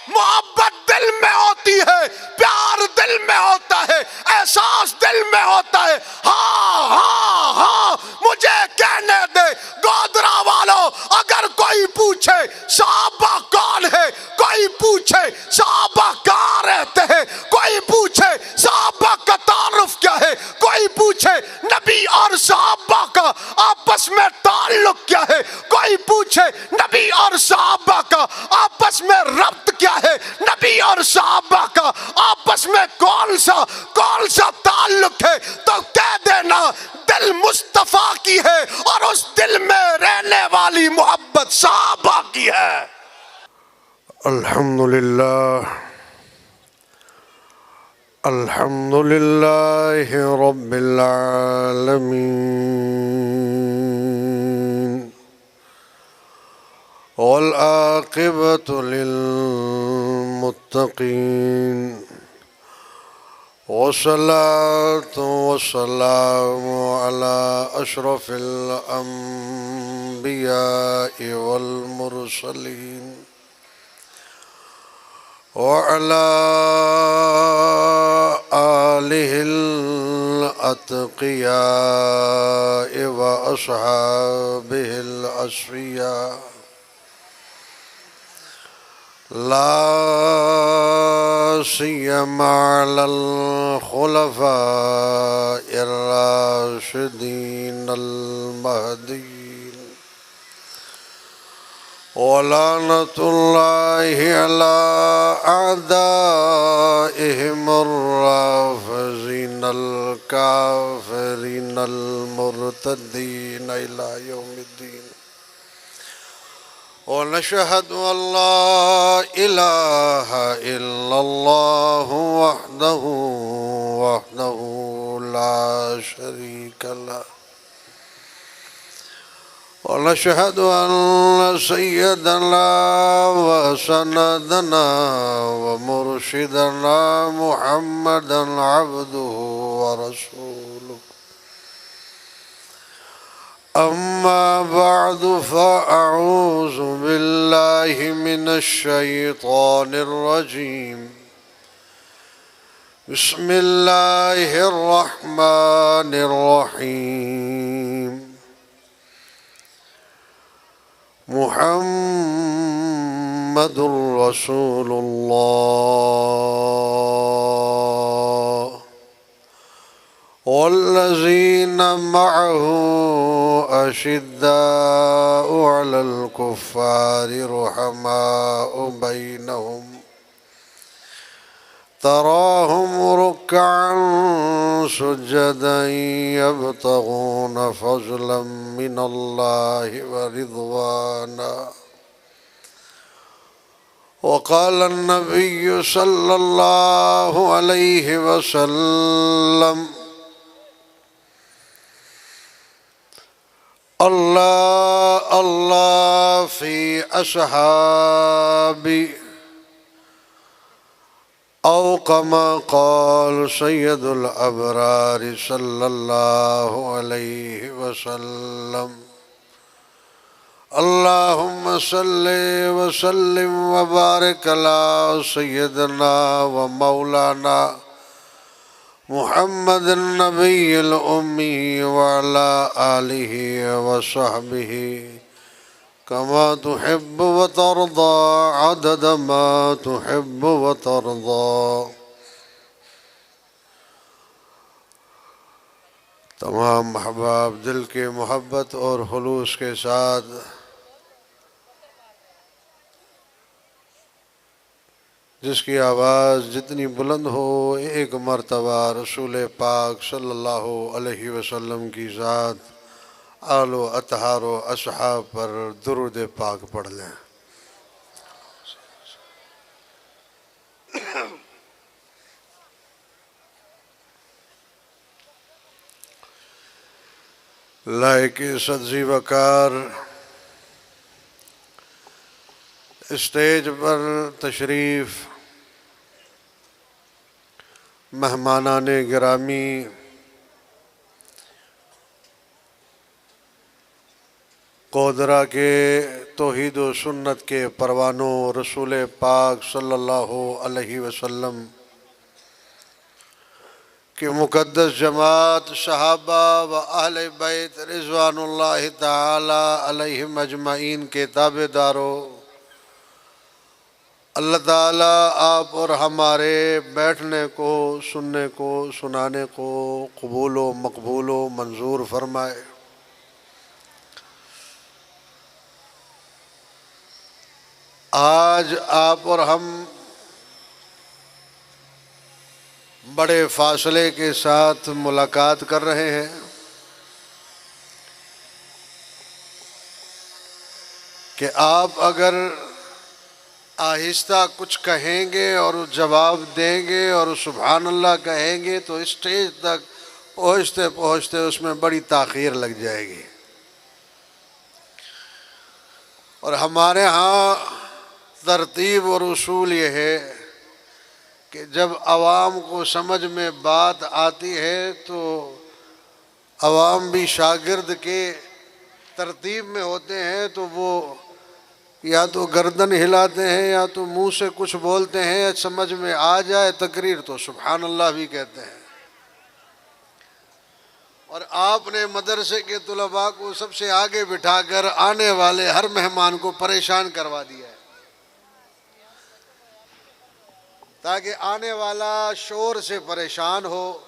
मोहब्बत दिल में होती है, प्यार दिल में होता है, एहसास दिल में होता है। हाँ हाँ हाँ, मुझे कहने दे गोदरा वालों, अगर कोई पूछे सहाबा कौन है, कोई पूछे सहाबा कहाँ रहते हैं, कोई पूछे सहाबा का तारुफ क्या है, कोई पूछे नबी और सहाबा का आपस में ताल्लुक क्या है, कोई पूछे नबी और सहाबा का आपस में रब्त क्या है, नबी और सहाबा का आपस में कौन सा ताल्लुक है, तो कह देना दिल मुस्तफा की है और उस दिल में रहने वाली मोहब्बत सहाबा की है। अल्हम्दुलिल्लाह अल्हम्दुलिल्लाह रब्बिल आलमीन वल आक़िबतु लिल मुत्तक़ीन वस्सलातु वस्सलामु अला अशरफिल अंबियाइ वल मुरसलीन वअला आलिहिल अत्क़ियाइ व अस्हाबिहिल अस्फ़िया ला सियमा अलल खुलफ़ाइर राशिदीनल महदीय्यीन वलानतुल्लाहि अला अअदाइहिमुर राफ़िज़ीनल काफ़िरीनल मुर्तदीन इला यौमिद्दीन वनशहदु अल्ला इलाहा इल्लल्लाहु वहदहु ला शरीका लह वनशहदु अन्न सय्यदना व सनदना व मुर्शिदना मुहम्मदन अब्दुहु व रसूलुहु अम्मा बअदु फ़अऊज़ु बिल्लाहि मिनश शैतानिर रजीम बिस्मिल्लाहिर रहमानिर रहीम मुहम्मदुर रसूलुल्लाह वल्लज़ीना मअहु अशिद्दाउ अलल कुफ़्फ़ारि रुहमाउ बैनहुम तराहुम रुक्अन सुज्जदन यब्तगून फ़ज़लन मिनल्लाहि व रिज़वाना वक़ाल अन्नबिय्यु सल्लल्लाहु अलैहि वसल्लम अल्लाह अल्लाह फ़ी अस्हाबी औ कमा क़ाल सय्यदुल अबरार सल्लल्लाहु अलैहि वसल्लम अल्लाहुम्मा सल्लि व सल्लिम व बारिक अला सय्यदना व मौलाना मुहम्मदिन नबिय्यिल उम्मी व अला आलिहि व सहबिहि कमा तुहिब्बु व तर्दा अदद मा तुहिब्बु व तर्दा। तमाम अहबाब दिल के मोहब्बत और खुलूस के साथ जिसकी आवाज़ जितनी बुलंद हो एक मर्तबा रसूल पाक सल्लल्लाहु अलैहि वसल्लम की ज़ात आलो अतहारो असहाब पर दुरूद पाक पढ़ लें। लायके सदजी वकार स्टेज पर तशरीफ़ मेहमानाने गिरामी कोदरा के तौहीद व सुन्नत के परवानों, रसूल पाक सल्लल्लाहु अलैहि वसल्लम कि मुक़द्दस जमात, सहाबा व अहले बैत रिज़वानुल्लाहि ताला अलैहिम अजमईन के ताबेदारों, अल्लाह ताला आप और हमारे बैठने को, सुनने को, सुनाने को कबूल व मकबूल व मंजूर फरमाए। आज आप और हम बड़े फासले के साथ मुलाकात कर रहे हैं कि आप अगर आहिस्ता कुछ कहेंगे और जवाब देंगे और सुभान अल्लाह कहेंगे तो स्टेज तक पहुँचते पहुँचते उसमें बड़ी ताख़ीर लग जाएगी। और हमारे यहाँ तरतीब और उसूल ये है कि जब अवाम को समझ में बात आती है तो अवाम भी शागिर्द के तरतीब में होते हैं, तो वो या तो गर्दन हिलाते हैं या तो मुंह से कुछ बोलते हैं, समझ में आ जाए तकरीर तो सुभान अल्लाह भी कहते हैं। और आपने मदरसे के तुलबा को सबसे आगे बिठाकर आने वाले हर मेहमान को परेशान करवा दिया है, ताकि आने वाला शोर से परेशान हो।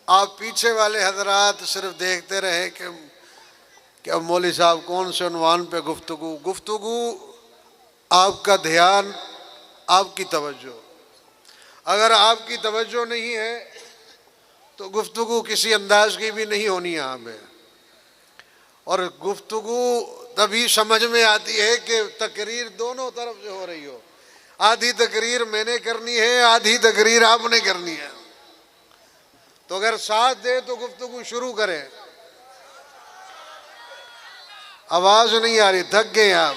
आप पीछे वाले हजरात सिर्फ देखते रहे कि अब मौलवी साहब कौन से उन्वान पे गुफ्तगू आपका ध्यान, आपकी तवज्जो। अगर आपकी तवज्जो नहीं है तो गुफ्तगू किसी अंदाज की भी नहीं होनी यहाँ पे। और गुफ्तगू तभी समझ में आती है कि तकरीर दोनों तरफ से हो रही हो। आधी तकरीर मैंने करनी है, आधी तकरीर आपने करनी है। तो अगर साथ दे तो गुफ्तगू शुरू करें। आवाज नहीं आ रही, थक गए आप।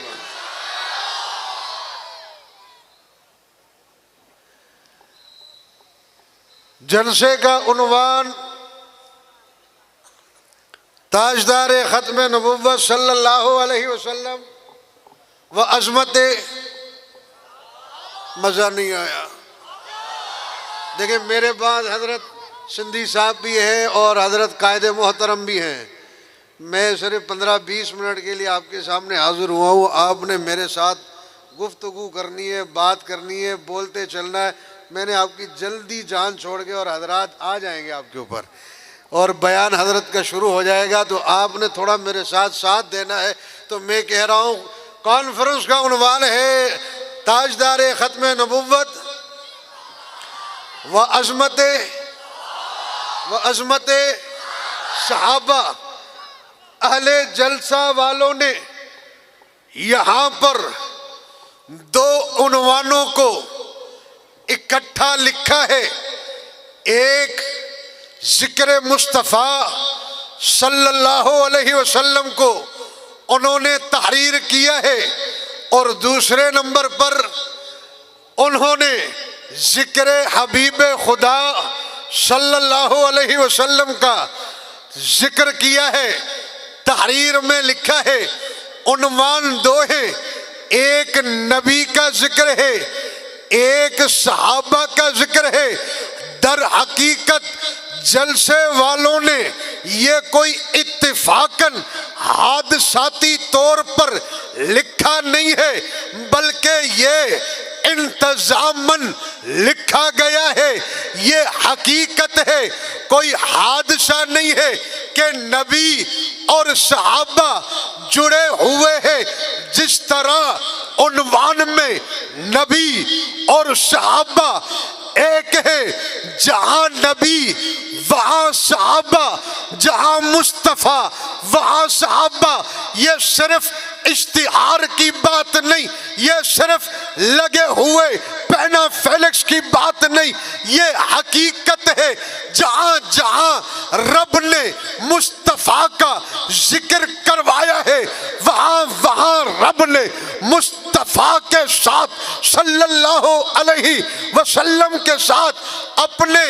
जलसे का उन्वान ताजदार खत्म नबुव्वत सल्लल्लाहु अलैहि वसल्लम व अज़मत। मज़ा नहीं आया। देखिए मेरे पास हज़रत सिंधी साहब भी हैं और हज़रत कायदे मोहतरम भी हैं। मैं सिर्फ 15-20 मिनट के लिए आपके सामने हाज़िर हुआ हूँ। आपने मेरे साथ गुफ्तगू करनी है, बात करनी है, बोलते चलना है। मैंने आपकी जल्दी जान छोड़ के और हज़रात आ जाएंगे आपके ऊपर और बयान हज़रत का शुरू हो जाएगा, तो आपने थोड़ा मेरे साथ साथ देना है। तो मैं कह रहा हूँ कॉन्फ्रेंस का उन्वान है ताजदार खत्म नबुव्वत व अज़मत सहाबा। अहले जलसा वालों ने यहाँ पर दो उन्वानों को इकट्ठा लिखा है। एक जिक्र मुस्तफ़ा सल्लल्लाहु अलैहि वसल्लम को उन्होंने तहरीर किया है और दूसरे नंबर पर उन्होंने जिक्र हबीब खुदा सल्लल्लाहु अलैहि वसल्लम का जिक्र किया है। तहरीर में लिखा है, उन्वान दो है, एक नबी का जिक्र है, एक सहाबा का जिक्र है। दर हकीकत जलसे वालों ने ये कोई इत्तिफाकन हादसाती तौर पर लिखा नहीं है, बल्कि ये इंतजामन लिखा गया है। ये हकीकत है, कोई हादसा नहीं है कि नबी और सहाबा जुड़े हुए हैं। जिस तरह उन्वान में नबी और सहाबा एक है, जहां नबी वहां सहाबा, जहां मुस्तफा वहां सहाबा। ये सिर्फ इश्तिहार की बात नहीं, ये सिर्फ लगे हुए पैना फेलेक्स की बात नहीं, ये हकीकत है। जहां जहां रब ने मुस्तफा का जिक्र करवाया है, वहां वहां रब ने मुस्तफा के साथ सल्लल्लाहु अलैहि वसल्लम के साथ अपने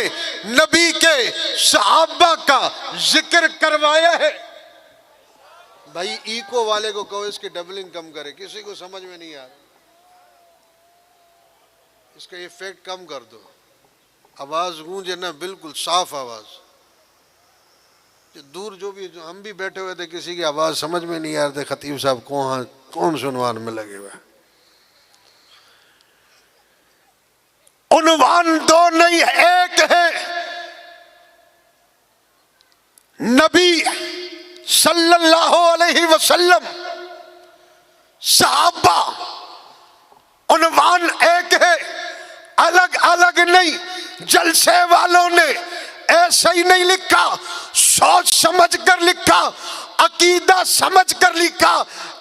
नबी के सहाबा का जिक्र करवाया है। भाई इको वाले को कहो इसकी डबलिंग कम करे, किसी को समझ में नहीं आ रहा, इसका इफेक्ट कम कर दो, आवाज गूंजे ना, बिल्कुल साफ आवाज। दूर जो भी, जो हम भी बैठे हुए थे, किसी की आवाज समझ में नहीं आ रही, खतीब साहब कौन सुनवान में लगे हुए। उन्वान दो नहीं एक है, नबी सल्लल्लाहु अलैहि वसल्लम, सहाबा, उन्वान एक है, अलग अलग नहीं। जलसे वालों ने ऐसा ही नहीं लिखा, सोच समझ कर लिखा, अकीदा समझ कर लिखा,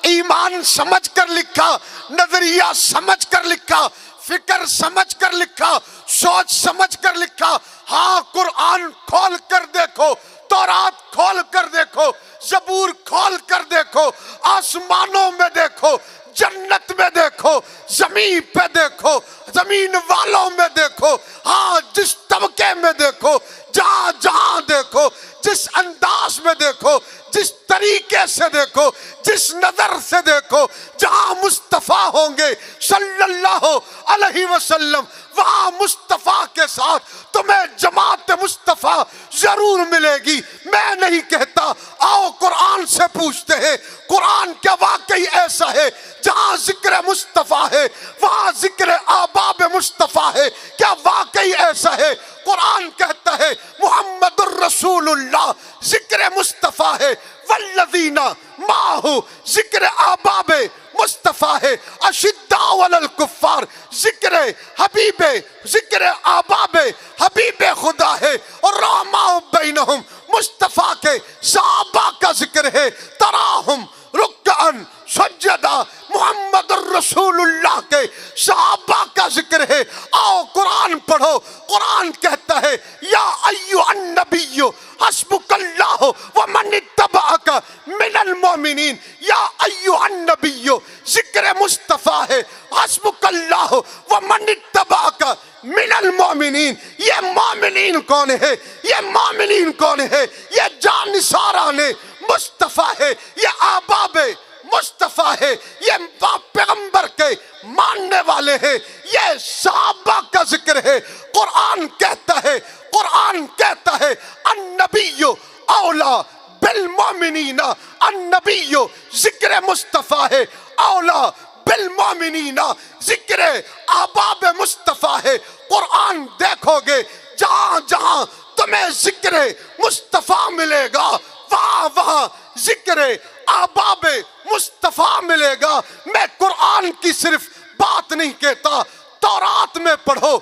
ईमान समझ कर लिखा, नजरिया समझ कर लिखा, फिक्र समझ कर लिखा, सोच समझ कर लिखा। हाँ, कुरान खोल कर देखो, तौरात खोल कर देखो, ज़बूर खोल कर देखो, आसमानों में देखो, जन्नत में देखो, जमीन पे देखो, जमीन वालों में देखो, हाँ जिस तबके में देखो, जहां जहां देखो, जिस अंदाज में देखो, जिस तरीके से देखो, जिस नजर से देखो, जहां मुस्तफा होंगे सल्लल्लाहु अलैहि वसल्लम, वहां मुस्तफा के साथ तुम्हें जमात मुस्तफा जरूर मिलेगी। मैं नहीं कहता, आओ कुरान से पूछते हैं, कुरान क्या वाकई ऐसा है जहां जिक्र मुस्तफा है वहां जिक्र आबाब मुस्तफा है? क्या वाकई ऐसा है? कुरान कहता है मुहम्मदुर रसूलुल्लाह जिक्र मुस्तफा है, वल्लज़ीना माहू जिक्र आबाब मुस्तफा है, अशिद्दाउ अलल कुफ्फार जिक्र हबीबे, जिक्र आबाब हबीबे खुदा है, और रहमाउ बैनहुम मुस्तफा के सहाबा का जिक्र है, तराहुम रुक्अन सज्जदा मुहम्मदुर रसूलुल्लाह के सहाबा का जिक्र है। आओ कुरान पढ़ो, कुरान कहता है या अय्युहन नबिय्यु हस्बुकल्लाहु व मन इत्तबअका मिनल मोमिनीन, या अय्युहन नबिय्यु जिक्र मुस्तफा है, हस्बुकल्लाहु व मन इत्तबअका मिनल मोमिनीन। ये मोमिनीन कौन है? ये मोमिनीन कौन है? ये जानिसारा ने मुस्तफा है, ये आबाबे मुस्तफा है, ये पैगंबर के मानने वाले हैं, ये सहाबा का जिक्र है। कुरान कहता है, कुरान कहता है अन्नबिय्यु औला बिल मोमिनीना, अन्नबिय्यु जिक्र मुस्तफा है, औला बिल मोमिनीना जिक्र आबाब मुस्तफा है। कुरान देखोगे जहां जहां तुम्हें जिक्र मुस्तफा मिलेगा, वहां वहां जिक्र आबाब मुस्तफा मिलेगा। मैं कुरान की सिर्फ बात नहीं कहता, तौरात में पढ़ो,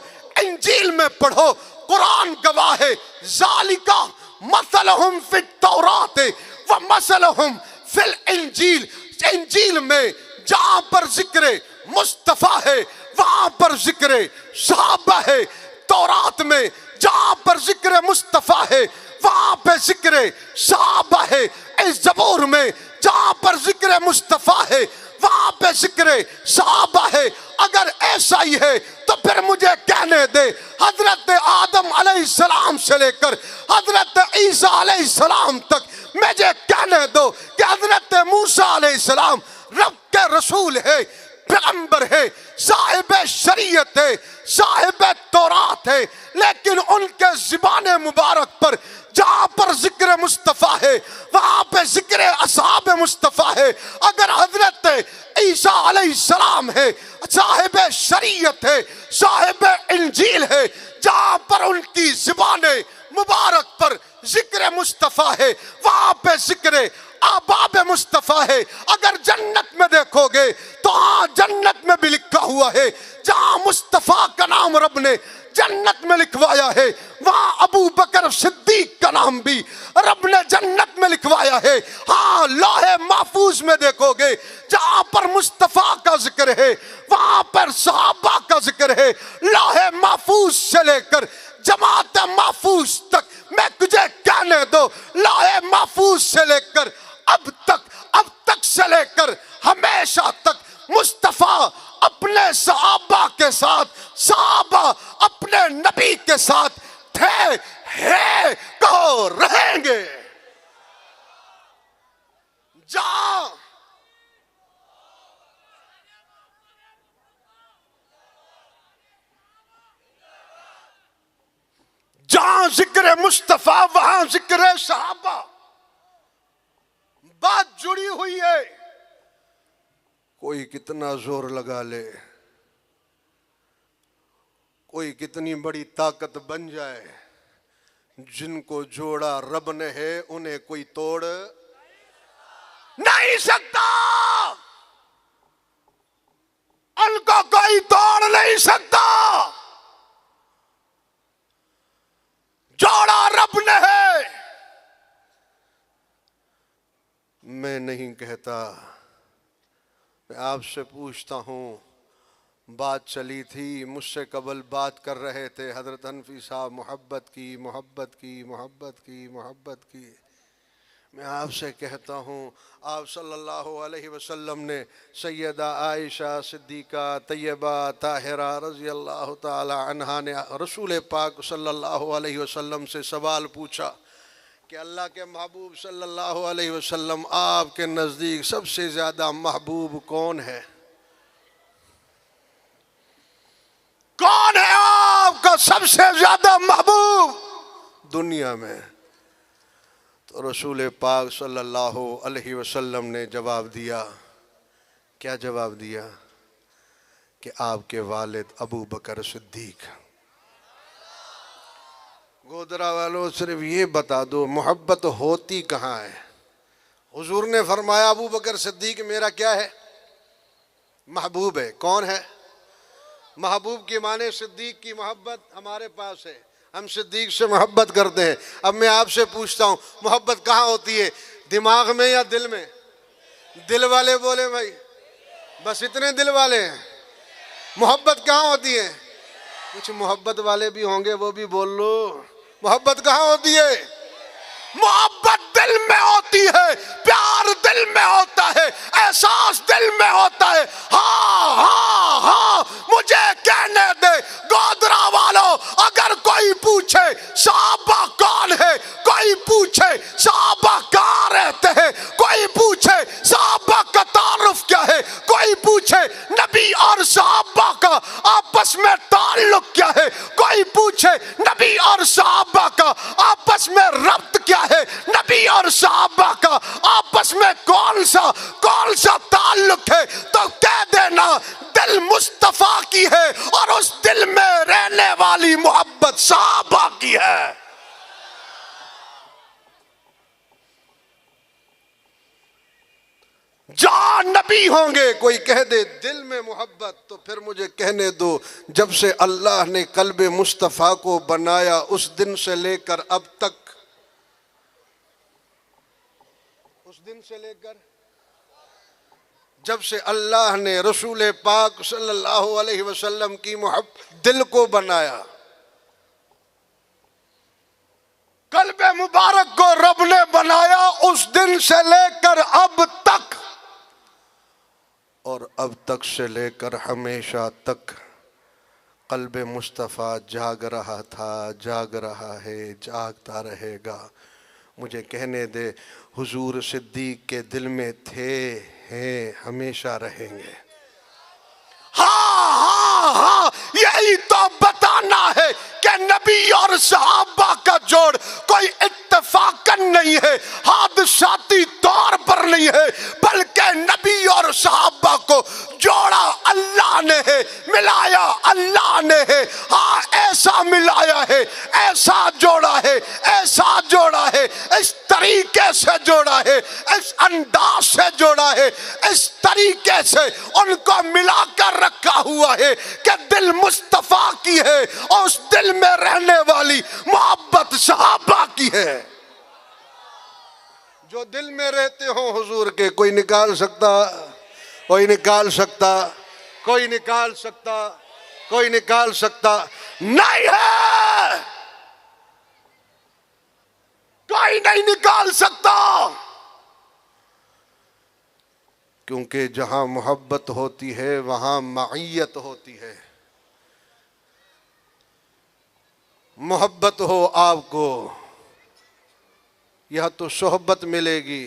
इंजील में पढ़ो, कुरान गवाह है, ज़ालिका मसलहुम फित तौरात व मसलहुम फिल इंजील। इंजील में जहां पर जिक्र मुस्तफा है वहां पर जिक्र सहाबा है, तौरात में जहां पर जिक्र मुस्तफा है वहां पे जिक्र सहाबा है, इस ज़बूर में जहां पर जिक्र मुस्तफा है वहां पे जिक्र सहाबा है। अगर ऐसा ही है तो फिर मुझे कहने दे, हजरत आदम अलैहिस्सलाम से लेकर हजरत ईसा अलैहिस्सलाम तक मुझे कहने दो कि हजरत मूसा अलैहिस्सलाम रब के रसूल है, पैगंबर है, साहिब शरीयत है, साहिब तौरात है, लेकिन उनके ज़ुबान मुबारक पर जहां पर जिक्र मुस्तफा है वहां पे जिक्र असहाब मुस्तफा है। अगर हजरत ईसा अलैहिस्सलाम है, साहिब शरीयत है, साहिब इंजील है, जहां पर उनकी ज़ुबान मुबारक पर जिक्र मुस्तफा है वहां पे जिक्र आबाब मुस्तफा है। अगर जन्नत में देखोगे तो हाँ, जन्नत में भी लिखा हुआ है, जहां मुस्तफा का नाम रब ने जन्नत में लिखवाया है वहां अबू बकर सिद्दीक का नाम भी रब ने जन्नत में लिखवाया है। हाँ, लौहे महफूज में देखोगे जहां पर मुस्तफा का जिक्र है वहां पर सहाबा का जिक्र है। लौहे महफूज से लेकर जमात महफूज तक, मैं तुझे कहने दो, लौहे महफूज से लेकर अब तक से लेकर हमेशा तक मुस्तफा अपने सहाबा के साथ, सहाबा अपने नबी के साथ थे, हैं, को रहेंगे। जहां जिक्र मुस्तफा वहां जिक्र सहाबा। बात जुड़ी हुई है। कोई कितना जोर लगा ले, कोई कितनी बड़ी ताकत बन जाए, जिनको जोड़ा रब ने है उन्हें कोई तोड़ नहीं सकता। उनको कोई तोड़ नहीं सकता। जोड़ा रब ने है। मैं नहीं कहता, मैं आपसे पूछता हूं। बात चली थी, मुझसे कबल बात कर रहे थे हजरत हनफी साहब, मोहब्बत की मोहब्बत की मोहब्बत की मोहब्बत की। मैं आपसे कहता हूँ, आप सल्लल्लाहु अलैहि वसल्लम ने सैयदा आयशा सिद्दीका तैयबा ताहिरा रज़ी अल्लाह ताला अन्हा ने रसूल पाक सल्लल्लाहु अलैहि वसल्लम से सवाल पूछा कि अल्लाह के महबूब सल्लल्लाहु अलैहि वसल्लम, आपके नज़दीक सबसे ज़्यादा महबूब कौन है? कौन है आपका सबसे ज़्यादा महबूब दुनिया में? तो रसूल पाक सल्लल्लाहु अलैहि वसल्लम ने जवाब दिया। क्या जवाब दिया? कि आपके वालिद अबू बकर सिद्दीक। गोदरा वालों, सिर्फ ये बता दो मोहब्बत होती कहाँ है? हुजूर ने फरमाया अबू बकर सिद्दीक मेरा क्या है? महबूब है। कौन है? महबूब की माने सिद्दीक की मोहब्बत हमारे पास है, हम सिद्दीक से मोहब्बत करते हैं। अब मैं आपसे पूछता हूँ, मोहब्बत कहाँ होती है? दिमाग में या दिल में? दिल वाले बोले भाई, बस इतने दिल वाले हैं। मोहब्बत कहाँ होती है? कुछ मोहब्बत वाले भी होंगे, वो भी बोल लो। मोहब्बत कहाँ होती है? मोहब्बत दिल में होती है, प्यार दिल में होता है, एहसास दिल में होता है। हाँ हाँ हाँ, मुझे कहने दे गोदरा वालों, अगर कोई पूछे सहाबा कौन है, कोई पूछे सहाबा कहाँ रहते हैं, कोई पूछे सहाबा का तारुफ क्या है, कोई पूछे नबी और सहाबा का आपस में ताल्लुक क्या है, कोई पूछे नबी और सहाबा का आपस में रब्त क्या है, नबी और सहाबा का आपस में कौन सा ताल्लुक है, तो कह देना दिल मुस्तफा की है और उस दिल में रहने वाली मोहब्बत सहाबा की है। जहां नबी होंगे, कोई कह दे दिल में मोहब्बत, तो फिर मुझे कहने दो, जब से अल्लाह ने कल्बे मुस्तफा को बनाया उस दिन से लेकर अब तक, उस दिन से लेकर जब से अल्लाह ने रसूल पाक सल्लल्लाहु अलैहि वसल्लम की मोहब्बत दिल को बनाया, कल्बे मुबारक को रब ने बनाया, उस दिन से लेकर अब तक और अब तक से लेकर हमेशा तक कल्बे मुस्तफ़ा जाग रहा था, जाग रहा है, जागता रहेगा। मुझे कहने दे, हुजूर सिद्दीक के दिल में थे, हैं, हमेशा रहेंगे। हाँ हाँ हाँ, यही तो बताना है कि नबी और सहाबा का जोड़ कोई इत्तेफाकन नहीं है, हादसाती तौर पर नहीं है, बल्कि नबी और सहाबा को जोड़ा अल्लाह ने है, मिलाया अल्लाह ने है। हाँ, ऐसा मिलाया है, ऐसा जोड़ा है, ऐसा जोड़ा है, इस तरीके से जोड़ा है, इस अंदाज से जोड़ा है, इस तरीके से उनको मिलाकर रखा हुआ है कि दिल मुस्तफा की है और उस दिल में रहने वाली मोहब्बत सहाबा की है। जो दिल में रहते हो हुजूर के, कोई निकाल सकता? कोई निकाल सकता? कोई निकाल सकता? कोई निकाल सकता नहीं है, कोई नहीं निकाल सकता। क्योंकि जहां मोहब्बत होती है वहां मईयत होती है। मोहब्बत हो आपको, यह तो सोहबत मिलेगी,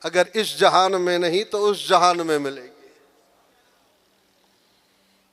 अगर इस जहान में नहीं तो उस जहान में मिलेगी।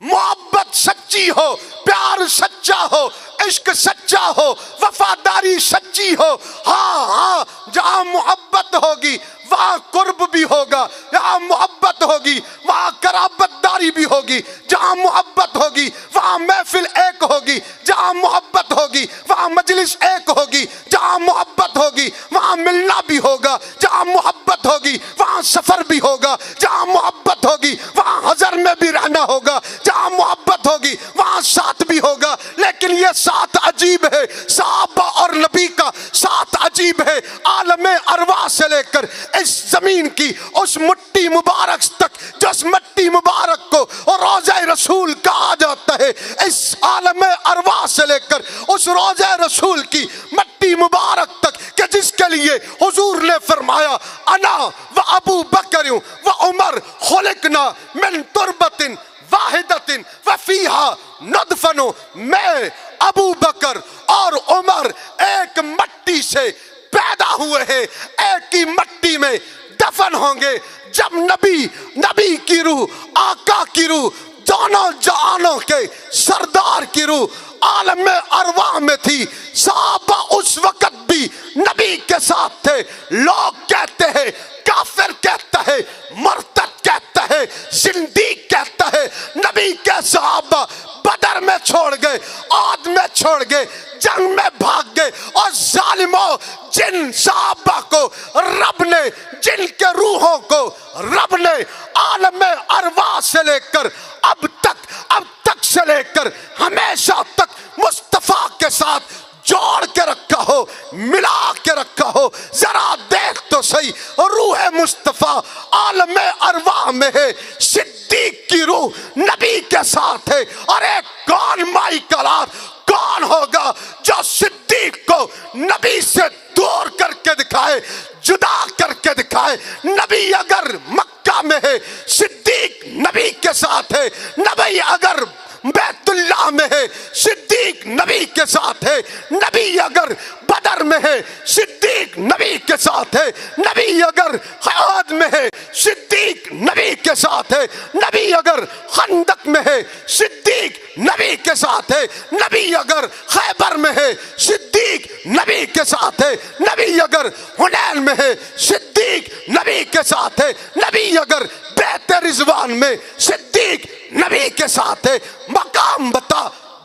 मोहब्बत सच्ची सच्ची हो, प्यार सच्चा हो, इश्क सच्चा हो, वफादारी सच्ची हो। हाँ हाँ, जहां मोहब्बत होगी वहां कुर्ब भी होगा, जहां मोहब्बत होगी वहां कराबतदारी भी होगी, जहां मोहब्बत होगी वहां महफिल एक होगी, जहां मोहब्बत होगी वहां मजलिस एक होगी, जहां मोहब्बत होगी वहां मिलना भी होगा, जहां मोहब्बत होगी वहां सफर भी होगा, जहां मोहब्बत होगी वहां हजर में भी रहना होगा, जहां मोहब्बत होगी वहां साथ भी होगा। लेकिन ये साथ अजीब है, साहबा और नबी का साथ अजीब है। आलम अरवाह से लेकर इस जमीन की उस मिट्टी मुबारक तक, जिस मिट्टी मुबारक को रोज़े रसूल कहा जाता है, इस आलम अरवाह से लेकर उस रोज़े रसूल की मिट्टी मुबारक तक कि जिसके लिए हुजूर ने फरमाया अना व अबू बकर व उमर खुलिकना मिन तुरबतिन वाहिदतिन व फीहा नदफनो, मैं अबू बकर और उमर एक मिट्टी से पैदा हुए हैं, एक ही मिट्टी में दफन होंगे। जब नबी की रूह, आका की रूह, दोनों जहानों के सरदार की रूह आलम अरवाह में थी, साहबा उस वक्त भी नबी के साथ थे। लोग कहते हैं, काफिर कहता है, मुर्तद कहता है, जिंदीक कहता है, नबी के सहाबा बदर में छोड़ गए, आद में छोड़ गए, जंग में भाग गए, और जालिमों जिन सहाबा को रब ने, जिनके रूहों को रब ने आलम अरवाह से लेकर अब तक से लेकर हमेशा तक मुस्तफा के साथ जोड़ के रखा हो, मिला के रखा हो, जरा देख तो सही, रूह मुस्तफा आलम अरवाह में है, सिद्दीक की रूह नबी के साथ है। अरे कौन माई कलार, कौन होगा जो सिद्दीक को नबी से दूर करके दिखाए, जुदा करके दिखाए? नबी अगर मक्का में है, सिद्दीक नबी के साथ है। नबी अगर बैतुल्लाह में है, सिद्दीक नबी के साथ है। नबी अगर बदर में है, सिद्दीक नबी के साथ है। नबी अगर हयात में है, सिद्दीक नबी के साथ है। नबी अगर खंदक में है, सिद्दीक नबी के साथ है। नबी अगर खैबर में है, सिद्दीक नबी के साथ है। नबी अगर हुनैन में है, सिद्दीक नबी के साथ है। नबी अगर बैत रिजवान में, सिद्दीक नबी के साथ है। मकाम बता,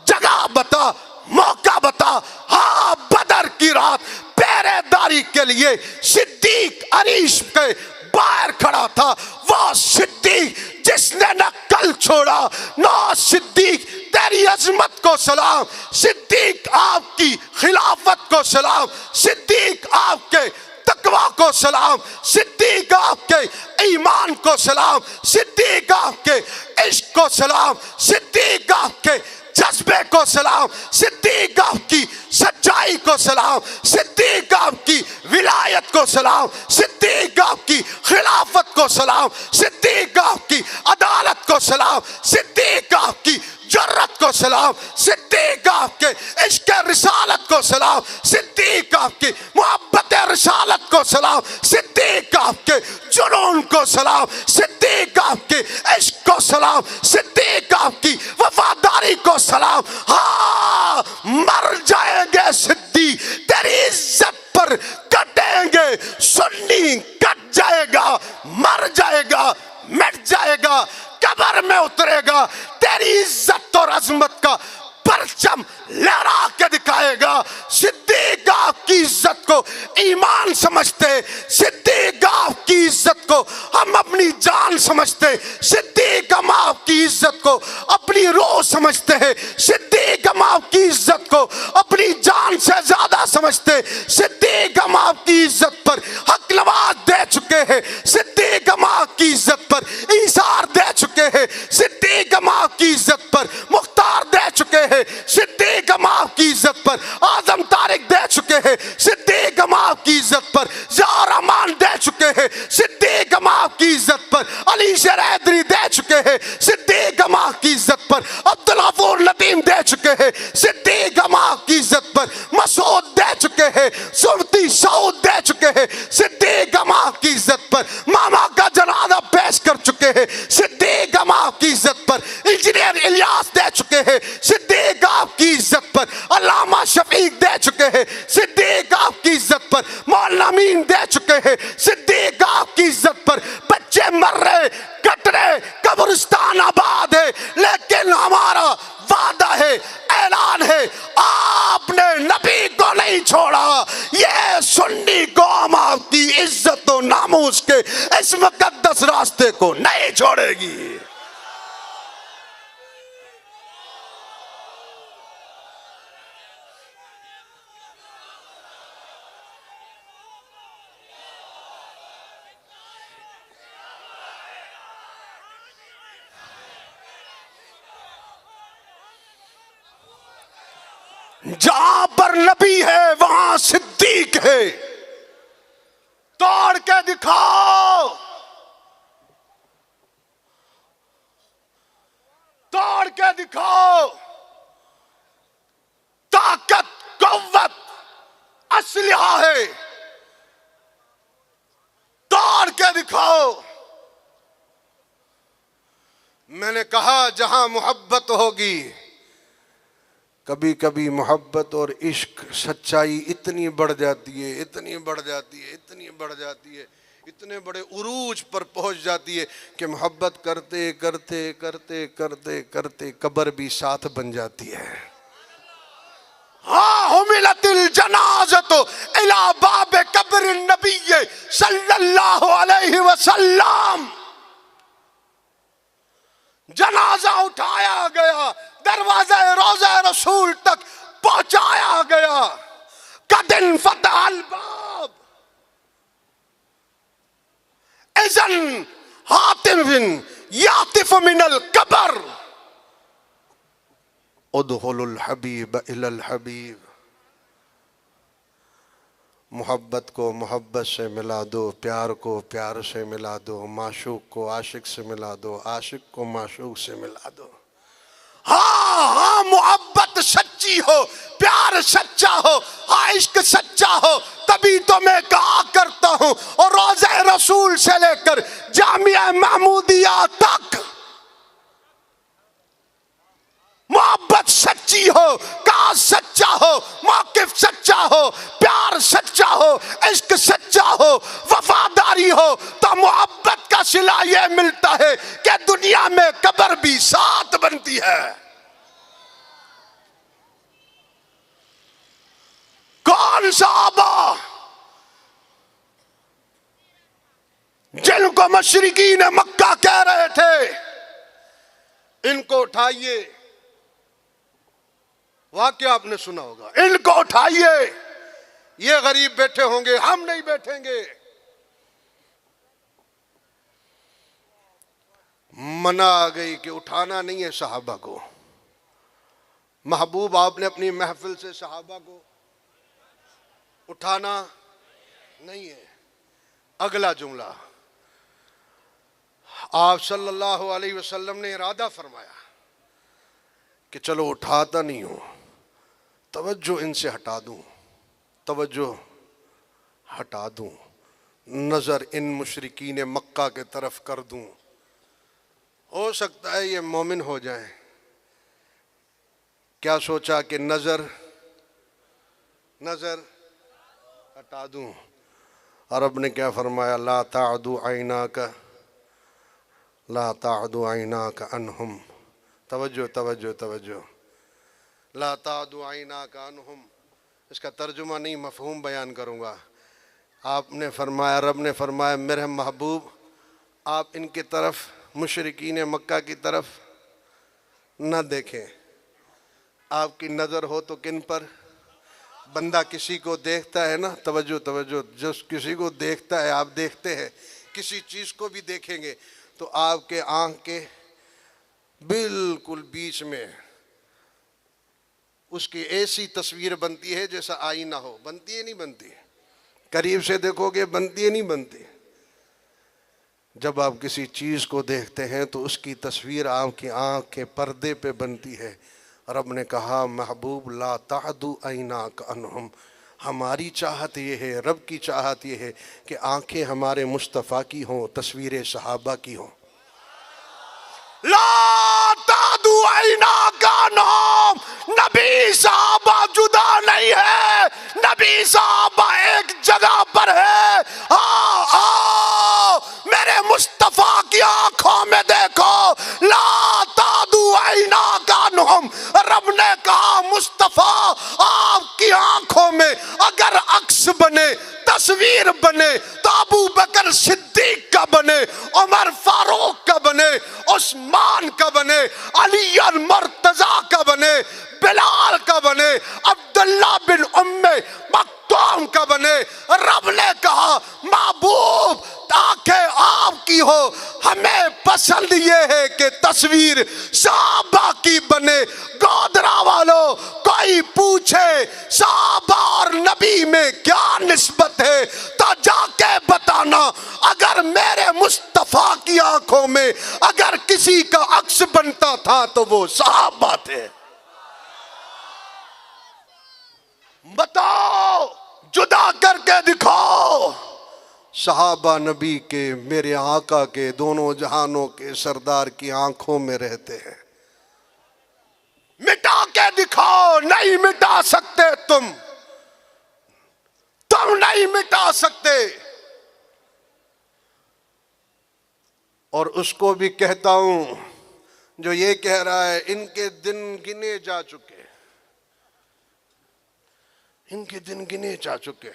जगह बता, मौका बता। हाँ, बदर की रात पहरेदारी के लिए सिद्दीक अरीश के बाहर खड़ा था। वो सिद्दीक जिसने न कल छोड़ा न सिद्दीक तेरी अजमत को सलाम, सिद्दीक आपकी खिलाफत को सलाम, सिद्दीक आपके तकवा को सलाम, सिद्दीक आपके ईमान को सलाम, सिद्दीक आपके इश्क को सलाम, सिद्दीक आपके जज्बे को सलाम, सिद्दीक आपकी सच्चाई को सलाम, सिद्दीक आपकी विलायत को सलाम, सिद्दीक आपकी खिलाफत को सलाम, सिद्दीक आपकी अदालत को सलाम, सिद्दीक आपकी जुर्रत को सलाम, सिद्दीक आपके इश्क रिसालत को सलाम, सिद्दीक आपकी मोहब्बत रिसालत को सलाम, सिद्दीक आपके जुनून को सलाम, सिद्दीक आपके इश्क को सलाम, सिद्दीक आपकी वफादारी को सलाम। हाँ, मर जाएंगे सिद्दीक तेरी इज्जत पर, कटेंगे सुन्नी कट जाएगा, मर जाएगा, मिट जाएगा, कब्र में उतरेगा, तेरी इज्जत और अजमत का परचम लहरा के दिखाएगा। सिद्दीक आपकी इज्जत को ईमान समझते, सिद्दीक आपकी इज्जत को हम अपनी जान समझते, सिद्दीक हम आपकी इज्जत को अपनी रूह समझते हैं, सिद्दीक हम आपकी इज्जत को अपनी जान से ज्यादा समझते, सिद्दीक हम आपकी इज्जत पर हक नवाज दे चुके हैं, सिद्दीक हम आपकी इज्जत पर ईसार दे चुके हैं, सिद्दीक हम आपकी इज्जत पर मुख्तार दे चुके हैं, सिद्दीक हम आपकी इज्जत पर आजम तारिक दे चुके हैं, सिद्दीक हम आपकी इज्जत पर ज़ार रहमान दे चुके हैं, सिद्दीक हम आपकी इज्जत पर अली शेर हैदरी दे चुके हैं, सिद्दीक हम आपकी इज्जत पर अब्दुल गफूर नदीम दे चुके हैं, सिद्दीक हम आपकी इज्जत पर मसूद दे चुके चुके हैं, सुमती सऊद दे चुके हैं, सिद्दीक अम्मा की इज्जत पर मामा का जनाजा पेश कर चुके हैं, सिद्दीक अम्मा की इज्जत पर इंजीनियर इलियास दे चुके हैं, सिद्दीक आपकी इज्जत पर अल्लामा शफीक दे चुके हैं, सिद्दीक आपकी इज्जत पर मौलाना अमीन दे चुके हैं, सिद्दीक आपकी इज्जत पर बच्चे मर रहे, कट रहे, कब्रिस्तान आबाद है, लेकिन हमारा वादा है, ऐलान है, आपने नबी को नहीं छोड़ा। ये सुन्नी कौम आपकी इज्जत और नामूस के इस मुकद्दस रास्ते को नहीं छोड़ेगी। जहां पर नबी है वहां सिद्दीक है। तोड़ के दिखाओ, तोड़ के दिखाओ। ताकत, कुव्वत, असलिहा है, तोड़ के दिखाओ। मैंने कहा जहां मोहब्बत होगी, कभी कभी मोहब्बत और इश्क सच्चाई इतनी बढ़ जाती है, इतनी बढ़ जाती है, इतनी बढ़ जाती है, इतने बड़े उरूज पर पहुंच जाती है कि मोहब्बत करते करते करते करते करते कब्र भी साथ बन जाती है। हाँ, हुमिलतिल जनाज़तु इला बाब कब्र नबी सल्लल्लाहु अलैहि वसल्लम। जनाजा उठाया गया, दरवाजा रोज़ा रसूल तक पहुंचाया गया। कदिन फतहल बाब इज़न हातिफिन यातिफ मिनल कब्र उदखुलुल हबीब इलल हबीब। मोहब्बत को मोहब्बत से मिला दो, प्यार को प्यार से मिला दो, माशूक को आशिक से मिला दो, आशिक को माशूक से मिला दो। हाँ हाँ, मोहब्बत सच्ची हो, प्यार सच्चा हो, इश्क सच्चा हो, तभी तो मैं कहा करता हूं। और रोज़ा रसूल से लेकर जामिया महमूदिया तक मोहब्बत सच्ची हो, काज सच्चा हो, मौकिफ सच्चा हो, प्यार सच्चा हो, इश्क सच्चा हो, वफादारी हो, तो मोहब्बत का सिला ये मिलता है कि दुनिया में कब्र भी साथ बनती है। कौन सहाबा जिनको मशरिकीन मक्का कह रहे थे इनको उठाइए, वाक्य आपने सुना होगा, इनको उठाइए, ये गरीब बैठे होंगे, हम नहीं बैठेंगे। मना आ गई कि उठाना नहीं है सहाबा को। महबूब आपने अपनी महफिल से सहाबा को उठाना नहीं है। अगला जुमला, आप सल्लल्लाहु अलैहि वसल्लम ने इरादा फरमाया कि चलो उठाता नहीं हूं, तवज्जो इनसे हटा दूं, तवज्जो हटा दूं, नजर इन मुशरिकीन मक्का के तरफ कर दूं, हो सकता है ये मोमिन हो जाएं। क्या सोचा कि नजर हटा दूं। अरब ने क्या फरमाया, ला ताअदु आइनाका, ला ताअदु आइनाका अनहुम। तवज्जो तवज्जो तवज्जो, ला ताअदु आइनाका अनहुम। इसका तर्जुमा नहीं, मफहूम बयान करूँगा। आपने फरमाया, रब ने फरमाया, मेरे महबूब आप इनकी तरफ, मुशरिकीन मक्का की तरफ न देखें। आपकी नज़र हो तो किन पर? बंदा किसी को देखता है ना, तवज्जो तवज्जो, जिस किसी को देखता है, आप देखते हैं, किसी चीज़ को भी देखेंगे तो आपके आँख के बिल्कुल बीच में उसकी ऐसी तस्वीर बनती है जैसा आईना हो। बनती है नहीं बनती? करीब से देखोगे बनती है नहीं बनती? जब आप किसी चीज़ को देखते हैं तो उसकी तस्वीर आपकी आँख के पर्दे पे बनती है। रब ने कहा, महबूब ला तादु आइना का अनहुम, हमारी चाहत ये है, रब की चाहत ये है कि आंखें हमारे मुस्तफ़ा की हों, तस्वीरें सहाबा की हों। ला तादु आईना का नाम, नबी साहबा जुदा नहीं है, नबी साहबा एक जगह पर है। आओ मेरे मुस्तफा की आंखों में देखो, ला तादु आईना का नाम। रब ने कहा मुस्तफा आपकी आंखों में अगर अक्स बने, तस्वीर बने, तो अबू बकर सिद्दीक का बने, उमर फारूक का बने, उस्मान का बने, अली और मुर्तजा का बने, बिलाल का बने, अब्दुल्ला बिन उम्मे मक्तूम का बने। रब ने कहा महबूब आंखें आपकी हो, हमें पसंद ये है कि तस्वीर साहबा की बने। गोदरा वालों, कोई पूछे साहबा और नबी में क्या निस्बत है तो जाके बताना। अगर मेरे मुस्तफा की आंखों में अगर किसी का अक्स बनता था तो वो साहबा थे। बताओ, जुदा करके दिखाओ। सहाबा नबी के, मेरे आका के, दोनों जहानों के सरदार की आंखों में रहते हैं। मिटा के दिखाओ, नहीं मिटा सकते तुम नहीं मिटा सकते। और उसको भी कहता हूं जो ये कह रहा है इनके दिन गिने जा चुके, इनके दिन गिने जा चुके।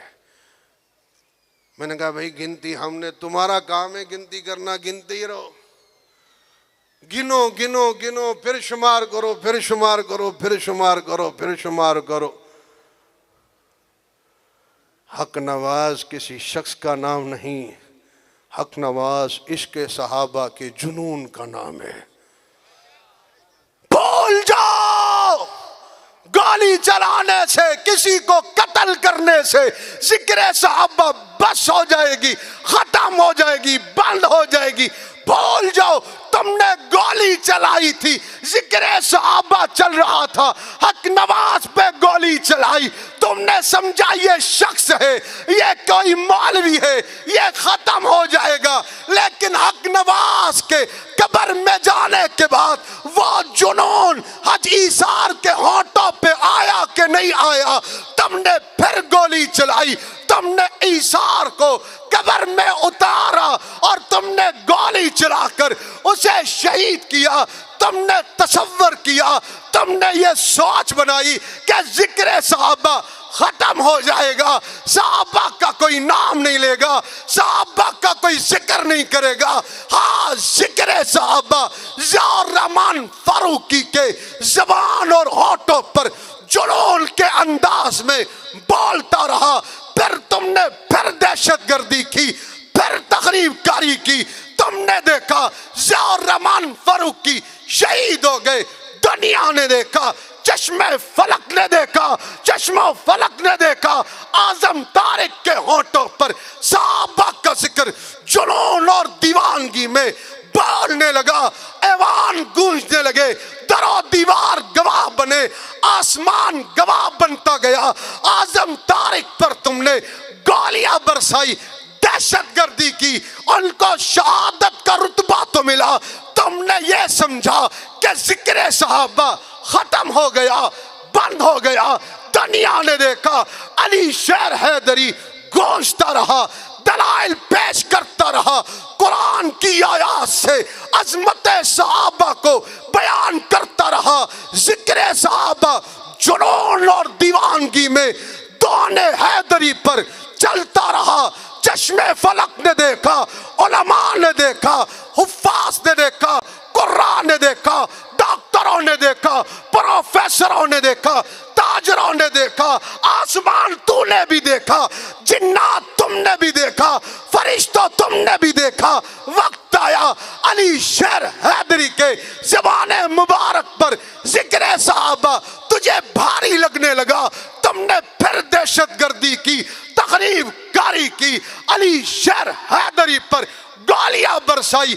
मैंने कहा भाई गिनती हमने, तुम्हारा काम है गिनती करना, गिनते ही रहो। गिनो गिनो गिनो, फिर शुमार करो, फिर शुमार करो, फिर शुमार करो, फिर शुमार करो। हक नवाज किसी शख्स का नाम नहीं, हक नवाज इश्क सहाबा के जुनून का नाम है। भूल जाओ, गोली चलाने से, किसी को कत्ल करने से जिक्र सहाबा बस हो जाएगी, खत्म हो जाएगी, बंद हो जाएगी। भूल जाओ, तुमने गोली चलाई थी, जिक्र सहाबा चल रहा था, हक नवाज पे गोली चलाई, तुमने समझा ये शख्स है, ये कोई मौलवी है, ये खत्म हो जाएगा। लेकिन हक नवाज के कब्र में जाने के बाद वो जुनून हज ईसार के होंठों पे आया कि नहीं आया, तुमने फिर गोली चलाई, तुमने ईसार को कब्र में उतारा और तुमने गोली चलाकर उसे शहीद किया। तुमने तसव्वुर किया, तुमने ये सोच बनाई कि जिक्र सहाबा खत्म हो जाएगा, सहाबा का कोई नाम नहीं लेगा, सहाबा का कोई जिक्र नहीं करेगा। हाँ, जिक्र सहाबा ज़ियाउर रहमान फारूकी के ज़बान और होठों पर जुनून के अंदाज में बोलता रहा। फिर तुमने फिर दहशतगर्दी की, फिर तकरीबकारी की। तुमने देखा ज़ियाउर रहमान फारूकी शहीद हो गए, दुनिया ने देखा, चश्मे फलक ने देखा, चश्मा फलक ने देखा, आजम तारिक के होंठों पर सहाबा का जिक्र जुनून और दीवानगी में बोलने लगा। ऐवान गूंजने लगे, दरो दीवार गवाह बने, आसमान गवाह बनता गया। आजम तारिक पर तुमने गोलियां बरसाई, दहशतगर्दी की, उनको शहादत का रुतबा तो मिला। तुमने ये समझा कि जिक्र सहाबा खत्म हो गया, बंद हो गया। दुनिया ने देखा, अली शेर हैदरी गूंजता रहा, दलाइल पेश करता रहा, कुरान की आयात से अजमत सहाबा को बयान करता रहा। जिक्र सहाबा जुनून और दीवानगी में दौने हैदरी पर चलता रहा। चश्मे फलक ने देखा, उलमा ने देखा, हुफ्फाज ने देखा, कुर्रा ने देखा, डॉक्टरों ने देखा, प्रोफेसरों ने देखा, ताजरों ने देखा, आसमान तूने भी देखा, जिन्नात तुमने भी देखा, फरिश्तों तुमने भी देखा। वक्त आया अली शेर हैदरी के ज़बाने मुबारक पर जिक्र सहाबा तुझे भारी लगने लगा। तुमने फिर दहशतगर्दी की, तकरीब कारी की, अली शेर हैदरी पर गोलियां बरसाई।